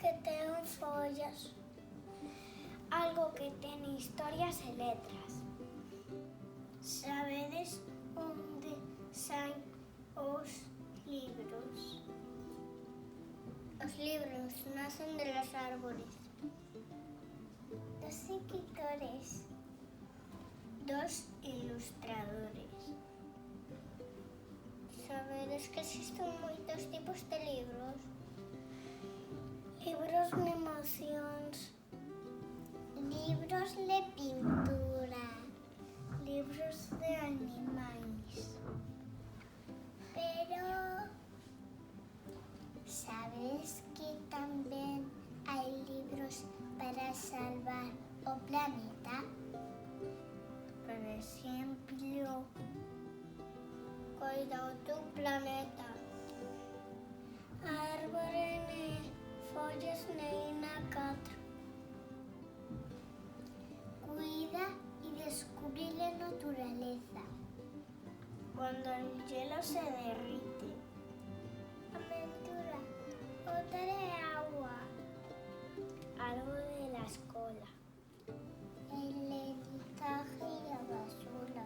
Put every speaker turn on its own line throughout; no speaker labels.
que ten follas. Algo que ten historias e letras. Sabedes onde saen os libros? Os libros nacen de los árboles. Dos escritores. Dos ilustradores. Sabedes que existen moitos tipos de libros? Libros de emocións. Libros de pintura. Libros de animais. Pero sabes que tamén hai libros para salvar o planeta? Por exemplo, coida o teu planeta. A árbore ne follas neina 4. Cuida y descubre la naturaleza. Cuando el hielo se derrite. Aventura, botaré agua. Algo de la escuela. El editaje y la basura.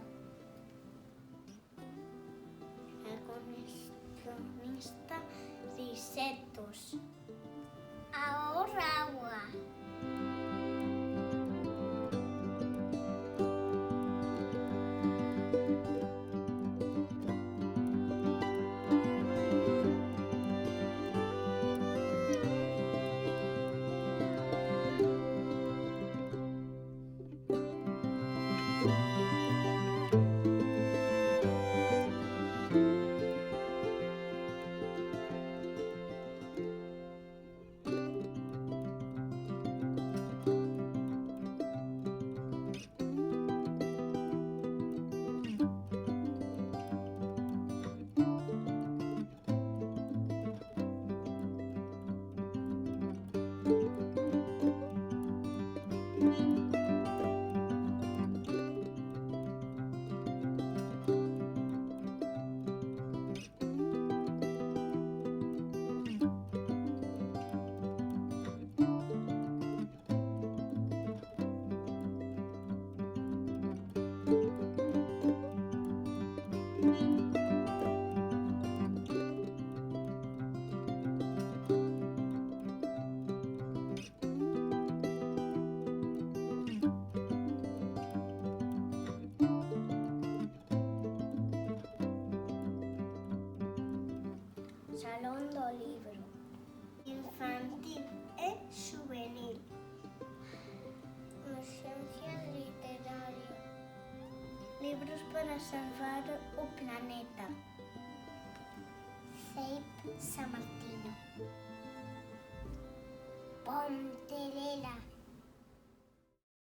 El coleccionista de insectos. Ahorra agua. Salón do libro. Infantil e juvenil. Urxencia literaria. Libros para salvar o planeta. CEIP San Martino. Pontelela.